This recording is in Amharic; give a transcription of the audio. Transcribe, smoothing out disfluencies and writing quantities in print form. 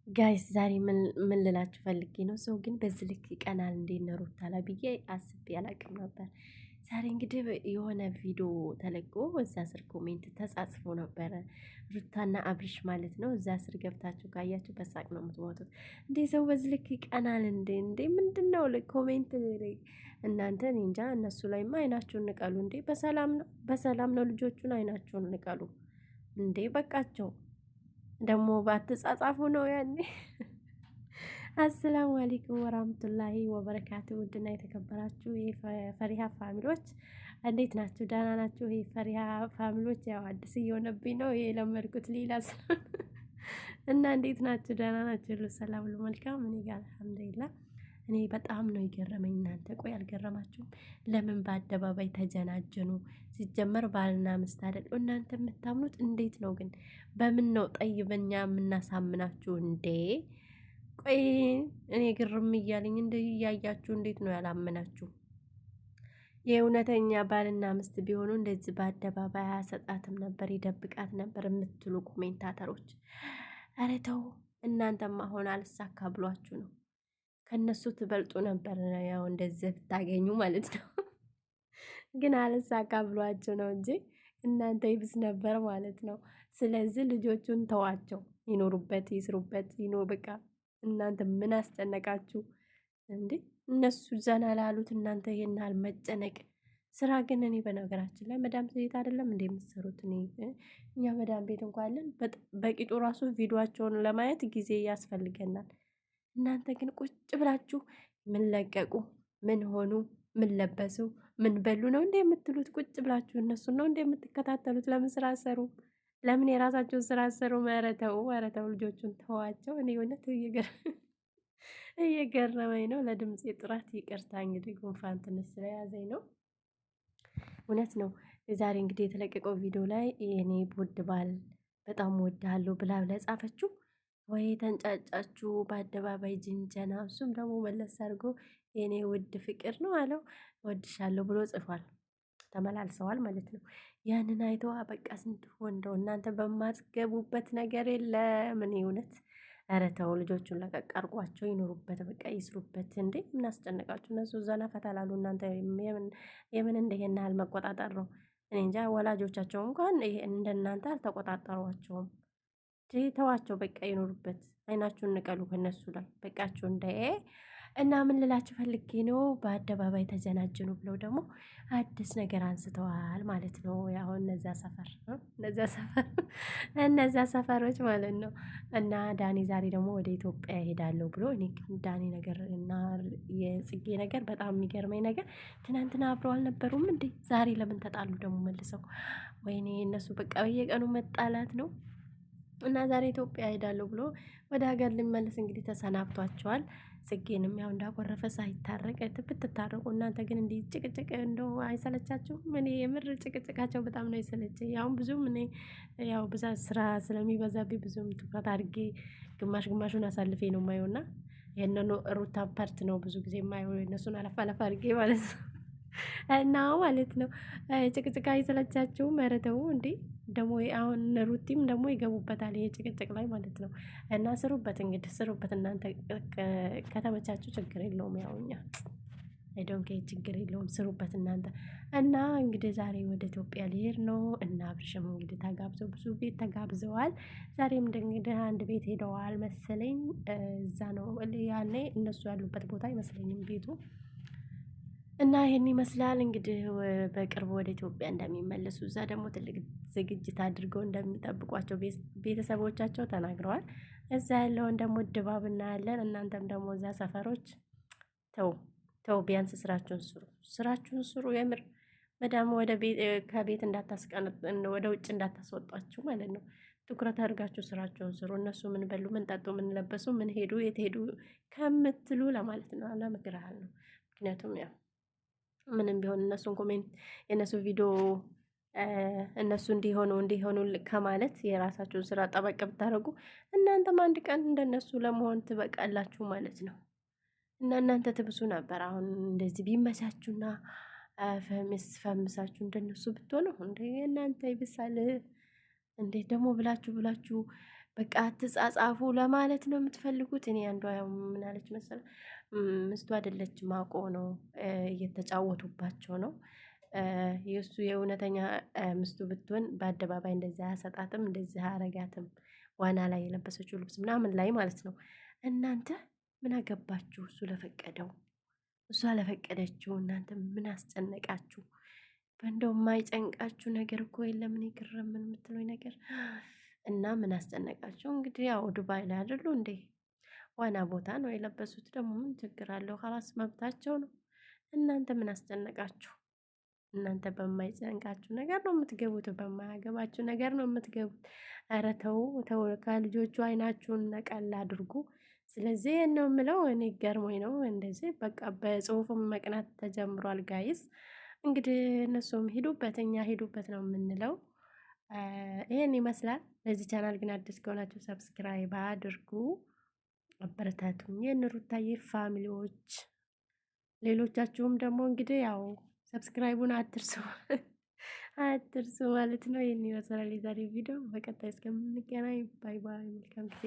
ጋይስ ዛሬ ምን ልላችሁ ፈልጌ ነው። ሰው ግን በዚህ ልክ ይቀናል እንዴ ነው ሩታ ላይ ብዬ አስቤ አላቅም ነበር። ዛሬ እንግዲህ የሆነ ቪዲዮ ተለቆ እዛ ስር ኮሜንት ተጻጽፎ ነበረ። ሩታና አብርሽ ማለት ነው። እዛ ስር ገብታችሁ ካያችሁ በሳቅ ነው የምትሞቱት። እንዴ ሰው በዚህ ልክ ይቀናል እንዴ ምንድን ነው ኮሜንት እናንተ እንጃ። እነሱ ላይማ አይናችሁን ንቀሉ እንዴ። በሰላም ነው ልጆቹን አይናችሁን ንቀሉ እንዴ። በቃቸው ደግሞ ባትጻጻፉ ነው ያኔ። አሰላሙ አለይኩም ወራህመቱላሂ ወበረካቱ። ውድና የተከበራችሁ የፈሪሃ ፋሚሊዎች እንዴት ናችሁ? ደህና ናችሁ? የፈሪሃ ፋሚሊዎች ያው አዲስ እየሆነብኝ ነው የለመድኩት ሌላ ስለሆነ እና እንዴት ናችሁ? ደህና ናችሁ? ሁሉ ሰላም ሁሉ መልካም? እኔ ጋር አልሐምዱሊላህ። እኔ በጣም ነው የገረመኝ። እናንተ ቆይ አልገረማችሁም? ለምን በአደባባይ ተጀናጀኑ? ሲጀመር ባልና ምስት አይደል? እናንተ የምታምኑት እንዴት ነው ግን? በምን ነው ጠይበኛ የምናሳምናችሁ እንዴ? ቆይ እኔ ግርም እያለኝ እንደ እያያችሁ እንዴት ነው ያላመናችሁ? የእውነተኛ ባልና ምስት ቢሆኑ እንደዚህ በአደባባይ አያሰጣትም ነበር፣ ይደብቃት ነበር የምትሉ ኮሜንታተሮች፣ ኧረ ተው እናንተማ አሁን አልሳካ ብሏችሁ ነው። ከነሱ ትበልጡ ነበር ያው እንደዚህ ብታገኙ ማለት ነው። ግን አልሳካ ብሏችሁ ነው እንጂ እናንተ ይብስ ነበር ማለት ነው። ስለዚህ ልጆቹን ተዋቸው፣ ይኖሩበት፣ ይስሩበት፣ በቃ እናንተ ምን አስጨነቃችሁ እንዴ? እነሱ ዘና ላሉት እናንተ ይሄን ያህል መጨነቅ። ስራ ግን እኔ በነገራችን ላይ መዳም ቤት አይደለም እንደ የምትሰሩት። እኛ መዳም ቤት እንኳን አለን። በቂጡ ራሱ ቪዲዮአቸውን ለማየት ጊዜ ያስፈልገናል። እናንተ ግን ቁጭ ብላችሁ ምን ለቀቁ፣ ምን ሆኑ፣ ምን ለበሱ፣ ምን በሉ ነው እንደ የምትሉት? ቁጭ ብላችሁ እነሱን ነው እንደ የምትከታተሉት? ለምን ስራ ሰሩ? ለምን የራሳቸውን ስራ ሰሩ? ኧረ ተው ልጆቹን ተዋቸው። እኔ እውነት እየገረመኝ ነው። ለድምፅ ጥራት ይቅርታ እንግዲህ ጉንፋን ትንሽ ስለያዘኝ ነው። እውነት ነው። ዛሬ እንግዲህ የተለቀቀው ቪዲዮ ላይ የኔ ውድ ባል በጣም ወድሃለሁ ብላ ለጻፈችው ወይ ተንጫጫችሁ በአደባባይ ጅንጀና። እሱም ደግሞ መለስ አድርጎ የኔ ውድ ፍቅር ነው አለው። ወድሻለሁ ብሎ ጽፏል። ተመላልሰዋል ማለት ነው። ያንን አይቶ በቃ ስንት ወንደው እናንተ በማትገቡበት ነገር የለም። እኔ እውነት ኧረ ተው ልጆቹን ለቀቅ አድርጓቸው፣ ይኖሩበት፣ በቃ ይስሩበት። እንዴ ምን አስጨነቃችሁ? እነሱ ዘና ፈታ ላሉ እናንተ የምን እንደሄን ያህል መቆጣጠር ነው? እኔ እንጃ። ወላጆቻቸው እንኳን እንደናንተ አልተቆጣጠሯቸውም። ተዋቸው በቃ ይኖሩበት። አይናችሁን ንቀሉ ከነሱ ላይ በቃችሁ እንደ እና ምን ልላችሁ ፈልጌ ነው፣ በአደባባይ ተጀናጅኑ ብለው ደግሞ አዲስ ነገር አንስተዋል ማለት ነው። ያው እነዚያ ሰፈሮች ማለት ነው። እና ዳኒ ዛሬ ደግሞ ወደ ኢትዮጵያ ይሄዳለሁ ብሎ እኔ ዳኒ ነገር እና የጽጌ ነገር በጣም የሚገርመኝ ነገር ትናንትና አብረው አልነበሩም እንዴ? ዛሬ ለምን ተጣሉ ደግሞ መልሰው? ወይኔ እነሱ በቃ በየቀኑ መጣላት ነው። እና ዛሬ ኢትዮጵያ ሄዳለሁ ብሎ ወደ ሀገር ሊመለስ እንግዲህ ተሰናብቷቸዋል። ጽጌንም ያው እንዳቆረፈ ሳይታረቅ ብትታረቁ እናንተ ግን እንዲህ ጭቅጭቅ እንደው አይሰለቻችሁም? እኔ የምር ጭቅጭቃቸው በጣም ነው የሰለቸኝ። ያው ብዙም እኔ ያው ብዛት ስራ ስለሚበዛብኝ ብዙም ትኩረት አድርጌ ግማሹን አሳልፌ ነው የማየውና ይሄንን ሩታ ፓርት ነው ብዙ ጊዜ የማየው እነሱን አለፍ አለፍ አድርጌ ማለት ነው። እና ማለት ነው ጭቅጭቅ አይሰለቻችሁም? ኧረ ተው እንዴ! ደግሞ አሁን ሩቲም ደግሞ ይገቡበታል ይሄ ጭቅጭቅ ላይ ማለት ነው። እና ስሩበት እንግዲህ ስሩበት እናንተ ከተመቻችሁ ችግር የለውም። ያው እኛ አይዶንኬ ችግር የለውም ስሩበት እናንተ። እና እንግዲህ ዛሬ ወደ ኢትዮጵያ ሊሄድ ነው እና አብርሽም እንግዲህ ተጋብዘው ብዙ ቤት ተጋብዘዋል። ዛሬም እንግዲህ አንድ ቤት ሄደዋል መሰለኝ። እዛ ነው ያኔ እነሱ ያሉበት ቦታ አይመስለኝም ቤቱ። እና ይሄን ይመስላል እንግዲህ በቅርቡ ወደ ኢትዮጵያ እንደሚመለሱ እዛ ደግሞ ትልቅ ዝግጅት አድርገው እንደሚጠብቋቸው ቤተሰቦቻቸው ተናግረዋል። እዛ ያለውን ደግሞ ድባብ እናያለን። እናንተም ደግሞ እዛ ሰፈሮች ተው ቢያንስ ስራችሁን ስሩ። የምር መዳም ከቤት ወደ ውጭ እንዳታስወጧችሁ ማለት ነው። ትኩረት አድርጋችሁ ስራቸውን ስሩ። እነሱ ምን በሉ፣ ምን ጠጡ፣ ምን ለበሱ፣ ምን ሄዱ፣ የት ሄዱ ከምትሉ ለማለት ነው። ለምክርሃል ነው። ምክንያቱም ያው ምንም ቢሆን እነሱን ኮሜንት የእነሱ ቪዲዮ እነሱ እንዲሆኑ ከማለት የራሳችሁን ስራ ጠበቅ ብታደርጉ እናንተም አንድ ቀን እንደነሱ ለመሆን ትበቃላችሁ ማለት ነው። እና እናንተ ትብሱ ነበር። አሁን እንደዚህ ቢመቻችሁና ፈምሳችሁ እንደነሱ ብትሆኑ እንዴ እናንተ ይብሳል። እንዴት ደግሞ ብላችሁ በቃ አትጻጻፉ ለማለት ነው የምትፈልጉት? እኔ አንዷ ምን አለች መሰለህ? ምስቱ አይደለችም አውቆ ነው እየተጫወቱባቸው ነው። የእሱ የእውነተኛ ምስቱ ብትሆን በአደባባይ እንደዚህ አያሰጣትም፣ እንደዚህ አያረጋትም። ዋና ላይ የለበሰችው ልብስ ምናምን ላይ ማለት ነው። እናንተ ምን አገባችሁ? እሱ ለፈቀደው እሷ ለፈቀደችው እናንተ ምን አስጨነቃችሁ? እንደው የማይጨንቃችሁ ነገር እኮ የለም። እኔ ግርም ምን የምትሉኝ ነገር እና ምን አስጨነቃችሁ? እንግዲህ ያው ዱባይ ላይ አይደሉ እንዴ? ዋና ቦታ ነው የለበሱት። ደግሞ ምን ችግር አለው? ኻላስ መብታቸው ነው። እናንተ ምን አስጨነቃችሁ? እናንተ በማይጨንቃችሁ ነገር ነው የምትገቡት፣ በማያገባችሁ ነገር ነው የምትገቡት። ኧረ ተው ተው፣ ከልጆቹ አይናችሁን ነቀል አድርጉ። ስለዚህ ይሄን ነው የምለው። እኔ ገርሞኝ ነው እንደዚህ በቃ በጽሁፍም መቅናት ተጀምሯል ጋይስ። እንግዲህ እነሱም ሂዱበት፣ እኛ ሂዱበት ነው የምንለው። ይሄን ይመስላል። ለዚህ ቻናል ግን አዲስ ከሆናችሁ ሰብስክራይብ አድርጉ፣ አበረታቱኝ የንሩታዬ ፋሚሊዎች። ሌሎቻችሁም ደግሞ እንግዲህ ያው ሰብስክራይቡን አትርሱ አትርሱ ማለት ነው። ይህን ይመስላል የዛሬ ቪዲዮ። በቀጣይ እስከምንገናኝ ባይ ባይ። መልካም ጊዜ